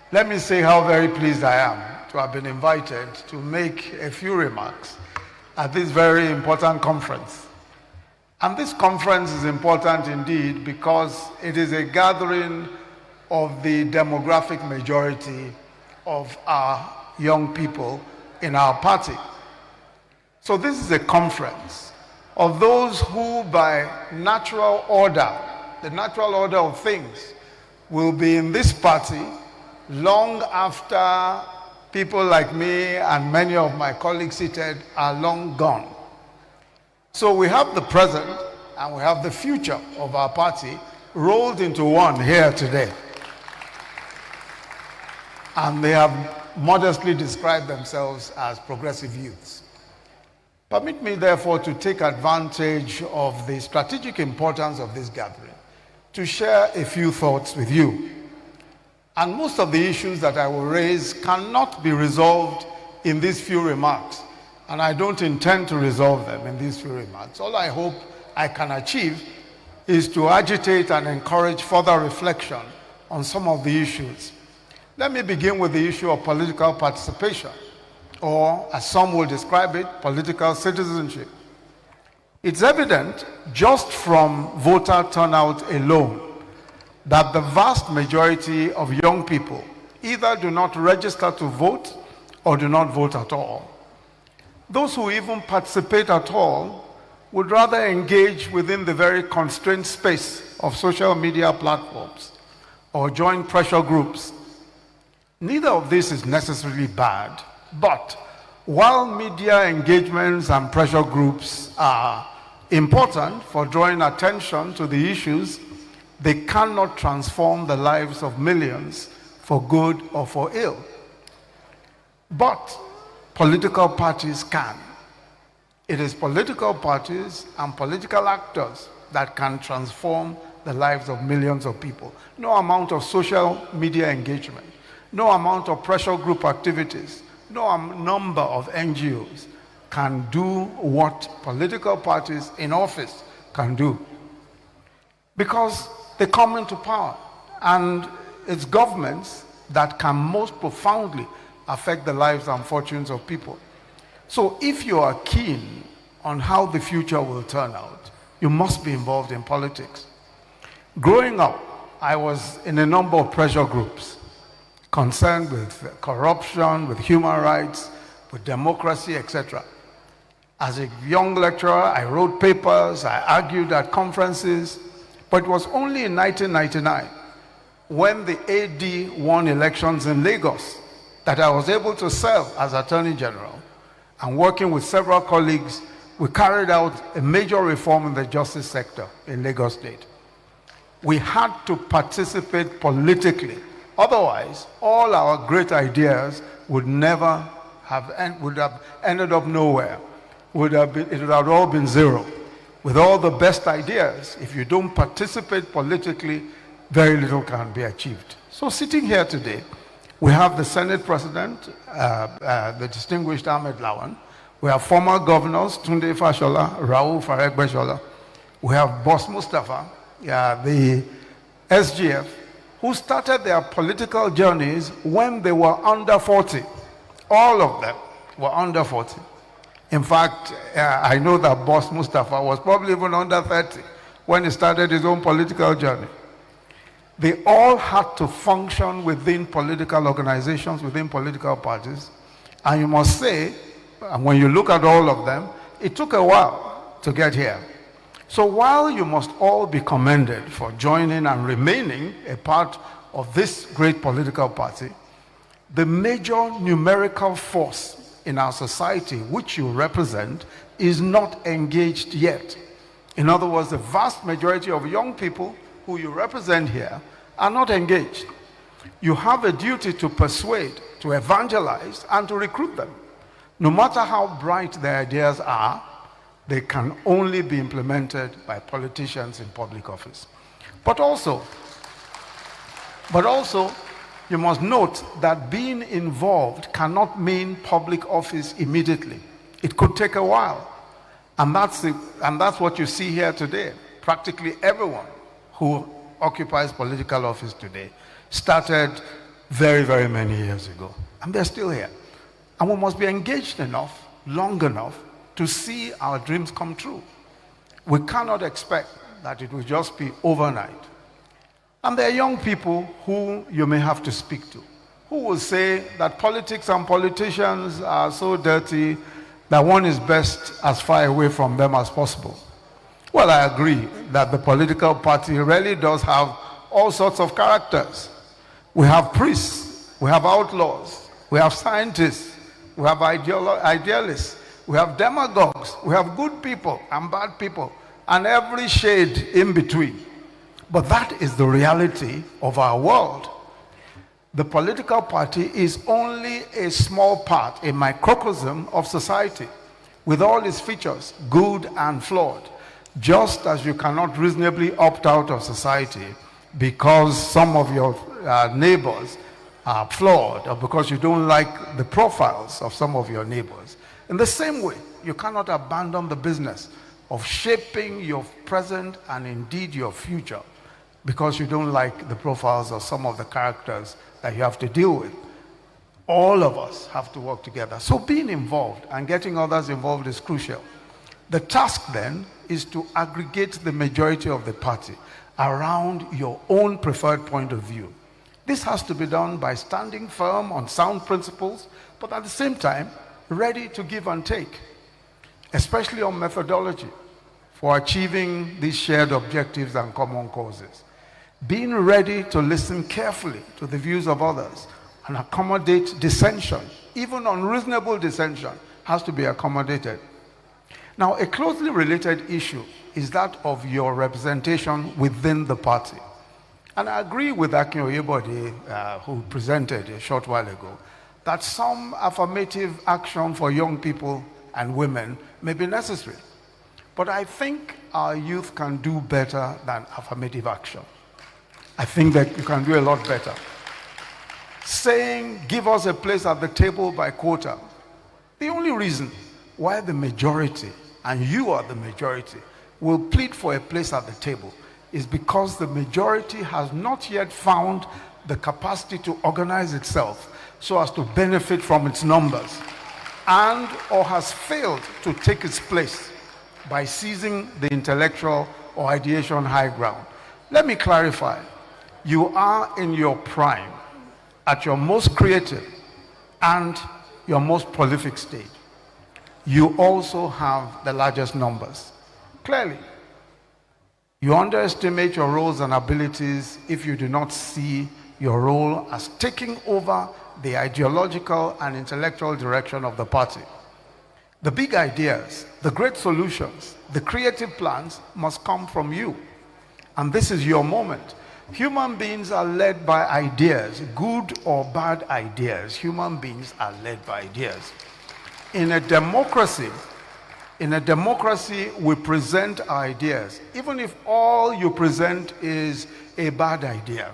Let me say how very pleased I am to have been invited to make a few remarks at this very important conference. And this conference is important indeed because it is a gathering of the demographic majority of our young people in our party. So this is a conference of those who by natural order, the natural order of things, will be in this party long after people like me and many of my colleagues seated are long gone. So we have the present and we have the future of our party rolled into one here today. And they have modestly described themselves as progressive youths. Permit me, therefore, to take advantage of the strategic importance of this gathering to share a few thoughts with you. And most of the issues that I will raise cannot be resolved in these few remarks, and I don't intend to resolve them in these few remarks. All I hope I can achieve is to agitate and encourage further reflection on some of the issues. Let me begin with the issue of political participation, or as some will describe it, political citizenship. It's evident just from voter turnout alone that the vast majority of young people either do not register to vote or do not vote at all. Those who even participate at all would rather engage within the very constrained space of social media platforms or join pressure groups. Neither of this is necessarily bad, but while media engagements and pressure groups are important for drawing attention to the issues, they cannot transform the lives of millions for good or for ill. But political parties can. It is political parties and political actors that can transform the lives of millions of people. No amount of social media engagement, no amount of pressure group activities, no number of NGOs can do what political parties in office can do. Because they come into power, and it's governments that can most profoundly affect the lives and fortunes of people. So if you are keen on how the future will turn out, you must be involved in politics. Growing up, I was in a number of pressure groups concerned with corruption, with human rights, with democracy, etc. As a young lecturer, I wrote papers, I argued at conferences, but it was only in 1999, when the AD won elections in Lagos, that I was able to serve as Attorney General. And working with several colleagues, we carried out a major reform in the justice sector in Lagos State. We had to participate politically. Otherwise, all our great ideas would have ended up nowhere. It would have all been zero. With all the best ideas, if you don't participate politically, very little can be achieved. So sitting here today, we have the Senate President, the distinguished Ahmed Lawan. We have former governors, Tunde Fashola, Raoul Faregbeshola. We have Boss Mustafa, the SGF, who started their political journeys when they were under 40. All of them were under 40. In fact, I know that Boss Mustafa was probably even under 30 when he started his own political journey. They all had to function within political organizations, within political parties. And you must say, when you look at all of them, it took a while to get here. So while you must all be commended for joining and remaining a part of this great political party, the major numerical force in our society, which you represent, is not engaged yet. In other words, the vast majority of young people who you represent here are not engaged. You have a duty to persuade, to evangelize, and to recruit them. No matter how bright their ideas are, they can only be implemented by politicians in public office. But also, you must note that being involved cannot mean public office immediately. It could take a while. And that's what you see here today. Practically everyone who occupies political office today started very, very many years ago. And they're still here. And we must be engaged enough, long enough, to see our dreams come true. We cannot expect that it will just be overnight. And there are young people who you may have to speak to, who will say that politics and politicians are so dirty that one is best as far away from them as possible. Well, I agree that the political party really does have all sorts of characters. We have priests, we have outlaws, we have scientists, we have idealists, we have demagogues, we have good people and bad people, and every shade in between. But that is the reality of our world. The political party is only a small part, a microcosm of society, with all its features, good and flawed. Just as you cannot reasonably opt out of society because some of your neighbors are flawed, or because you don't like the profiles of some of your neighbors. In the same way, you cannot abandon the business of shaping your present and indeed your future because you don't like the profiles of some of the characters that you have to deal with. All of us have to work together. So being involved and getting others involved is crucial. The task then is to aggregate the majority of the party around your own preferred point of view. This has to be done by standing firm on sound principles, but at the same time, ready to give and take, especially on methodology for achieving these shared objectives and common causes. Being ready to listen carefully to the views of others and accommodate dissension, even unreasonable dissension, has to be accommodated. Now, a closely related issue is that of your representation within the party. And I agree with Akin Oyebode, who presented a short while ago, that some affirmative action for young people and women may be necessary. But I think our youth can do better than affirmative action. I think that you can do a lot better. Saying, give us a place at the table by quota. The only reason why the majority, and you are the majority, will plead for a place at the table is because the majority has not yet found the capacity to organize itself so as to benefit from its numbers, and or has failed to take its place by seizing the intellectual or ideation high ground. Let me clarify. You are in your prime, at your most creative and your most prolific stage. You also have the largest numbers. Clearly, you underestimate your roles and abilities if you do not see your role as taking over the ideological and intellectual direction of the party. The big ideas, the great solutions, the creative plans must come from you. And this is your moment. Human beings are led by ideas, good or bad ideas. Human beings are led by ideas. In a democracy, we present ideas. Even if all you present is a bad idea,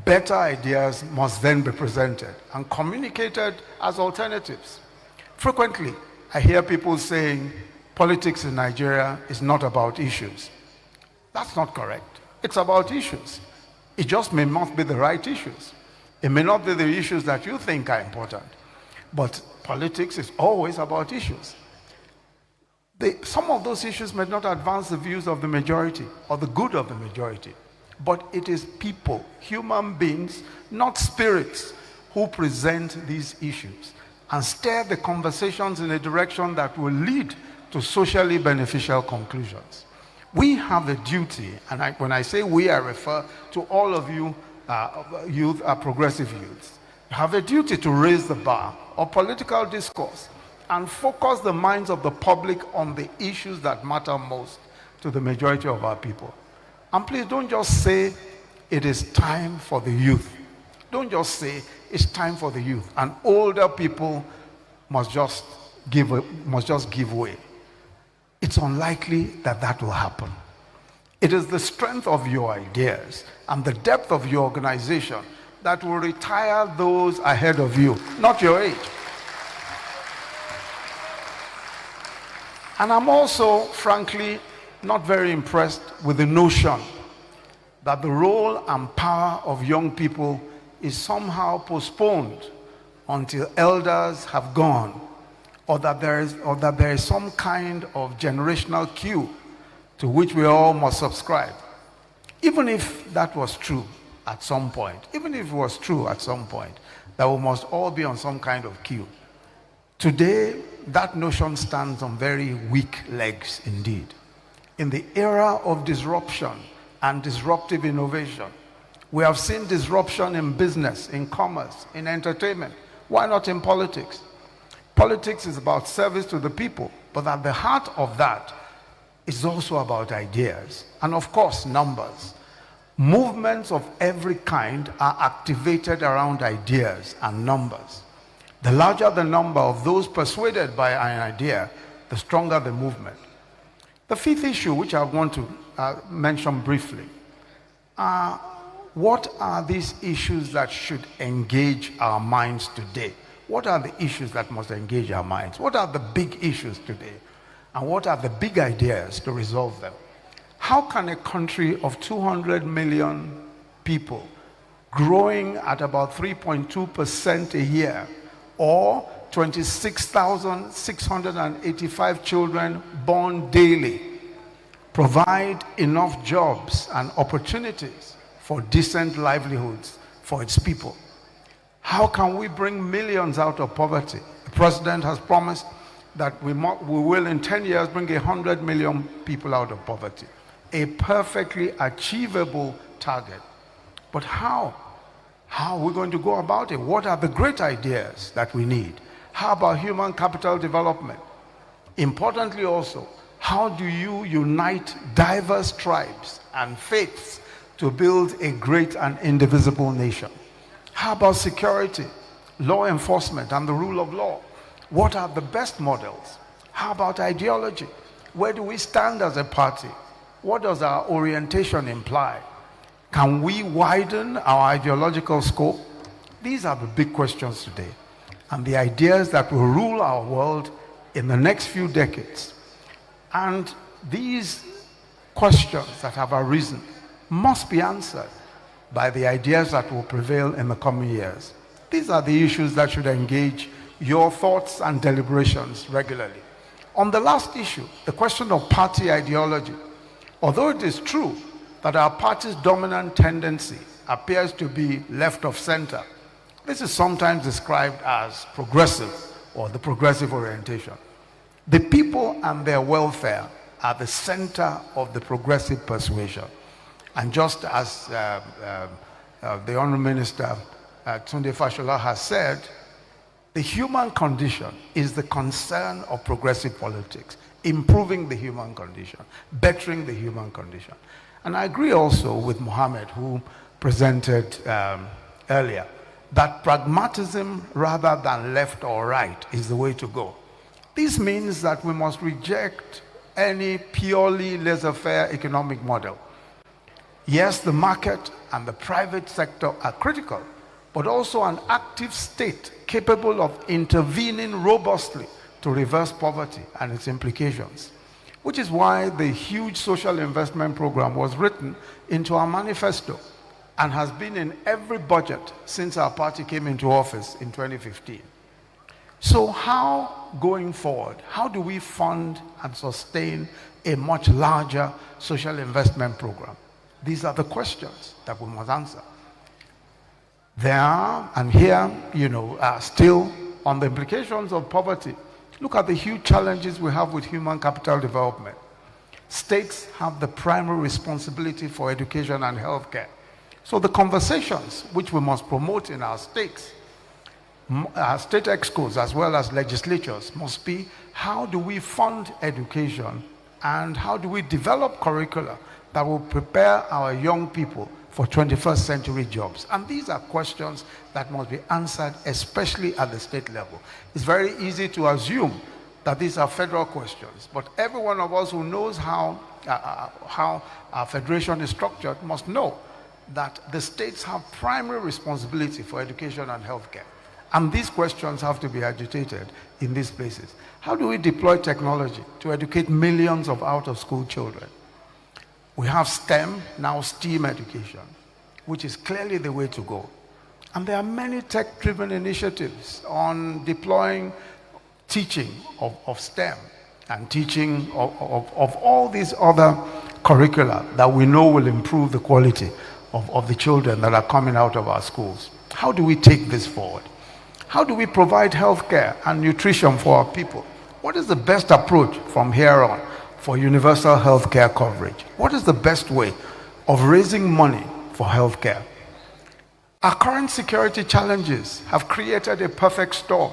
better ideas must then be presented and communicated as alternatives. Frequently, I hear people saying politics in Nigeria is not about issues. That's not correct. It's about issues. It just may not be the right issues. It may not be the issues that you think are important. But politics is always about issues. Some of those issues may not advance the views of the majority or the good of the majority. But it is people, human beings, not spirits, who present these issues and steer the conversations in a direction that will lead to socially beneficial conclusions. We have a duty, and when I say we, I refer to all of you youth, progressive youths. You have a duty to raise the bar of political discourse and focus the minds of the public on the issues that matter most to the majority of our people. And please don't just say it is time for the youth. Don't just say it's time for the youth. And older people must just give way. It's unlikely that that will happen. It is the strength of your ideas and the depth of your organization that will retire those ahead of you, not your age. And I'm also, frankly, not very impressed with the notion that the role and power of young people is somehow postponed until elders have gone, or that there is some kind of generational queue to which we all must subscribe. Even if that was true at some point, that we must all be on some kind of queue. Today, that notion stands on very weak legs indeed. In the era of disruption and disruptive innovation, we have seen disruption in business, in commerce, in entertainment. Why not in politics? Politics is about service to the people, but at the heart of that is also about ideas and, of course, numbers. Movements of every kind are activated around ideas and numbers. The larger the number of those persuaded by an idea, the stronger the movement. The fifth issue, which I want to mention briefly, what are these issues that should engage our minds today? What are the issues that must engage our minds? What are the big issues today? And what are the big ideas to resolve them? How can a country of 200 million people growing at about 3.2% a year, or 26,685 children born daily, provide enough jobs and opportunities for decent livelihoods for its people? How can we bring millions out of poverty? The president has promised that we will in 10 years bring 100 million people out of poverty. A perfectly achievable target. But how? How are we going to go about it? What are the great ideas that we need? How about human capital development? Importantly also, how do you unite diverse tribes and faiths to build a great and indivisible nation? How about security, law enforcement, and the rule of law? What are the best models? How about ideology? Where do we stand as a party? What does our orientation imply? Can we widen our ideological scope? These are the big questions today, and the ideas that will rule our world in the next few decades. And these questions that have arisen must be answered by the ideas that will prevail in the coming years. These are the issues that should engage your thoughts and deliberations regularly. On the last issue, the question of party ideology, although it is true that our party's dominant tendency appears to be left of center, this is sometimes described as progressive or the progressive orientation. The people and their welfare are the center of the progressive persuasion. And just as the Honourable Minister Tunde Fashola has said, the human condition is the concern of progressive politics, improving the human condition, bettering the human condition. And I agree also with Mohammed, who presented earlier, that pragmatism rather than left or right is the way to go. This means that we must reject any purely laissez-faire economic model. Yes, the market and the private sector are critical, but also an active state capable of intervening robustly to reverse poverty and its implications, which is why the huge social investment program was written into our manifesto and has been in every budget since our party came into office in 2015. So how, going forward, how do we fund and sustain a much larger social investment program? These are the questions that we must answer. There are, and here, still on the implications of poverty, look at the huge challenges we have with human capital development. States have the primary responsibility for education and healthcare. So the conversations which we must promote in our states, our state excos as well as legislatures, must be how do we fund education and how do we develop curricula that will prepare our young people for 21st century jobs. And these are questions that must be answered, especially at the state level. It's very easy to assume that these are federal questions, but every one of us who knows how our federation is structured must know that the states have primary responsibility for education and healthcare. And these questions have to be agitated in these places. How do we deploy technology to educate millions of out-of-school children? We have STEM, now STEAM education, which is clearly the way to go. And there are many tech-driven initiatives on deploying teaching of STEM and teaching of all these other curricula that we know will improve the quality of the children that are coming out of our schools. How do we take this forward? How do we provide health care and nutrition for our people? What is the best approach from here on for universal health care coverage? What is the best way of raising money for health care? Our current security challenges have created a perfect storm,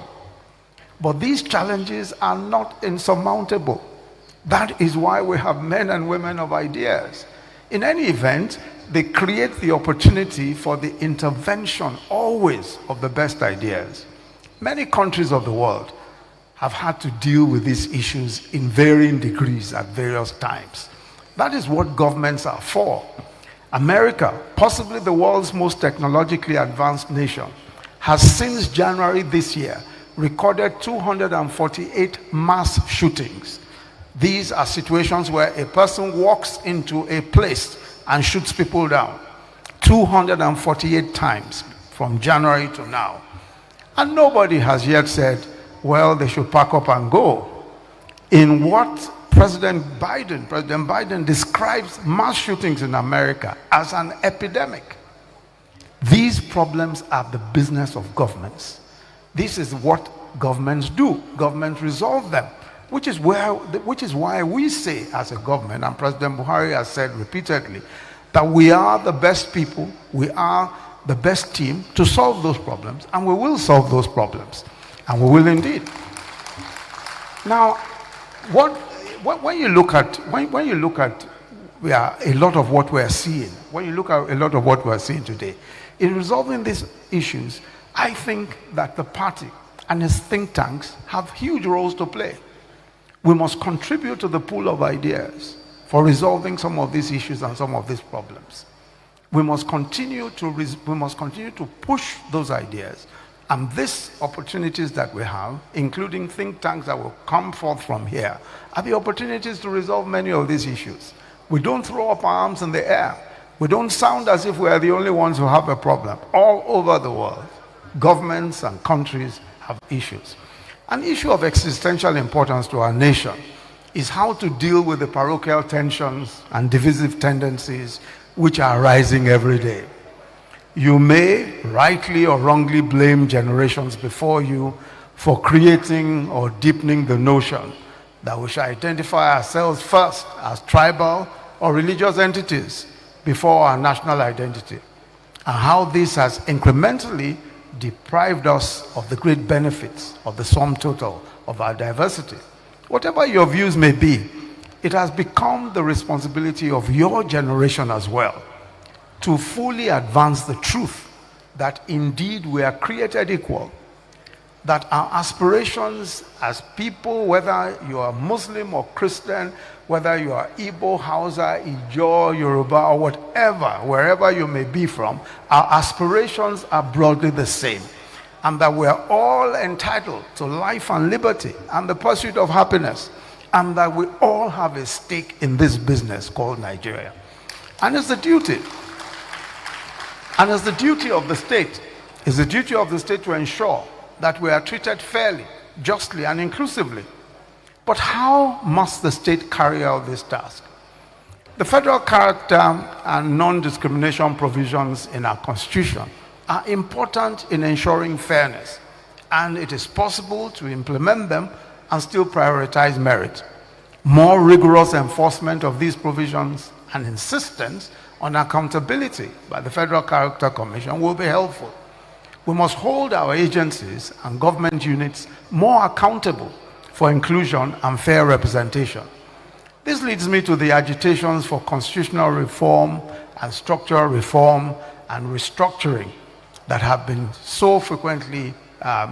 but these challenges are not insurmountable. That is why we have men and women of ideas. In any event, they create the opportunity for the intervention always of the best ideas. Many countries of the world have had to deal with these issues in varying degrees at various times. That is what governments are for. America, possibly the world's most technologically advanced nation, has since January this year recorded 248 mass shootings. These are situations where a person walks into a place and shoots people down. 248 times from January to now. And nobody has yet said, well, they should pack up and go. In what President Biden describes mass shootings in America as an epidemic. These problems are the business of governments. This is what governments do. Governments resolve them, which is why we say as a government, and President Buhari has said repeatedly, that we are the best people, we are the best team to solve those problems, and we will solve those problems, and we will indeed. Now, when you look at a lot of what we're seeing, when you look at a lot of what we're seeing today, in resolving these issues, I think that the party and its think tanks have huge roles to play. We must contribute to the pool of ideas for resolving some of these issues and some of these problems. We must continue to push those ideas, and these opportunities that we have, including think tanks that will come forth from here, are the opportunities to resolve many of these issues. We don't throw up our arms in the air. We don't sound as if we are the only ones who have a problem. All over the world, governments and countries have issues. An issue of existential importance to our nation is how to deal with the parochial tensions and divisive tendencies which are rising every day. You may rightly or wrongly blame generations before you for creating or deepening the notion that we shall identify ourselves first as tribal or religious entities before our national identity, and how this has incrementally deprived us of the great benefits of the sum total of our diversity. Whatever your views may be, it has become the responsibility of your generation as well to fully advance the truth that indeed we are created equal, that our aspirations as people, whether you are Muslim or Christian, whether you are Igbo, Hausa, Ijaw, Yoruba, or whatever, wherever you may be from, our aspirations are broadly the same, and that we are all entitled to life and liberty and the pursuit of happiness, and that we all have a stake in this business called Nigeria. And it's the duty. And it's the duty of the state. It's the duty of the state to ensure that we are treated fairly, justly, and inclusively. But how must the state carry out this task? The federal character and non-discrimination provisions in our Constitution are important in ensuring fairness, and it is possible to implement them and still prioritize merit. More rigorous enforcement of these provisions and insistence on accountability by the Federal Character Commission will be helpful. We must hold our agencies and government units more accountable for inclusion and fair representation. This leads me to the agitations for constitutional reform and structural reform and restructuring that have been so frequently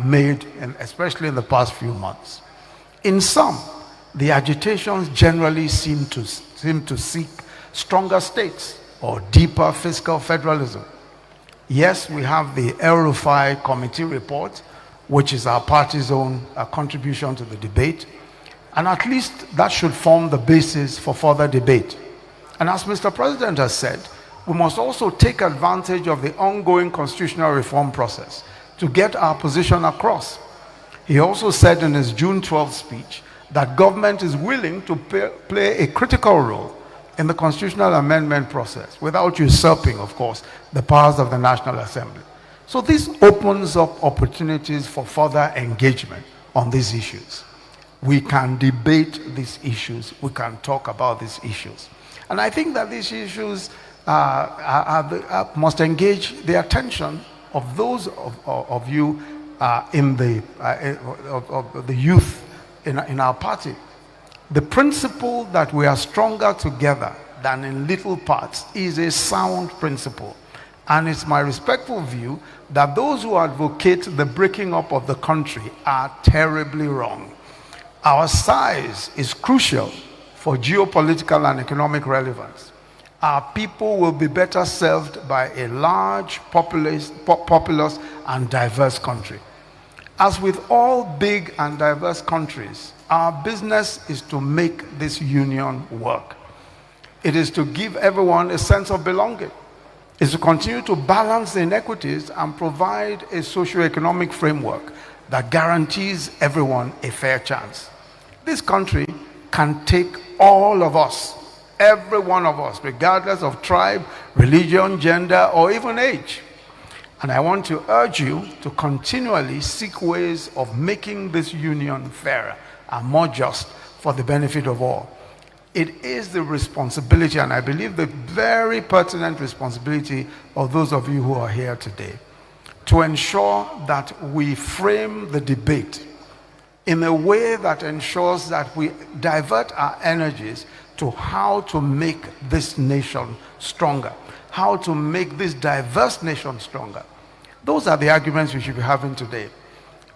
made, especially in the past few months. In sum, the agitations generally seem to seek stronger states or deeper fiscal federalism. Yes, we have the El-Rufai committee report, which is our party's own contribution to the debate, and at least that should form the basis for further debate. And as Mr. President has said, we must also take advantage of the ongoing constitutional reform process to get our position across. He also said in his June 12th speech that government is willing to play a critical role in the constitutional amendment process without usurping, of course, the powers of the National Assembly. So this opens up opportunities for further engagement on these issues. We can debate these issues. We can talk about these issues. And I think that these issues must engage the attention of those of you in the youth in our party. The principle that we are stronger together than in little parts is a sound principle. And it's my respectful view that those who advocate the breaking up of the country are terribly wrong. Our size is crucial for geopolitical and economic relevance. Our people will be better served by a large, populous and diverse country. As with all big and diverse countries, our business is to make this union work. It is to give everyone a sense of belonging. It's to continue to balance the inequities and provide a socio-economic framework that guarantees everyone a fair chance. This country can take all of us, every one of us, regardless of tribe, religion, gender, or even age. And I want to urge you to continually seek ways of making this union fairer and more just for the benefit of all. It is the responsibility, and I believe the very pertinent responsibility of those of you who are here today, to ensure that we frame the debate in a way that ensures that we divert our energies to how to make this nation stronger, how to make this diverse nation stronger. Those are the arguments we should be having today.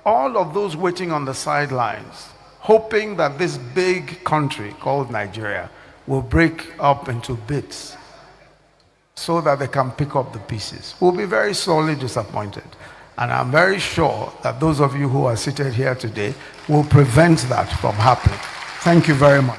All of those waiting on the sidelines, hoping that this big country called Nigeria will break up into bits so that they can pick up the pieces, will be very sorely disappointed. And I'm very sure that those of you who are seated here today will prevent that from happening. Thank you very much.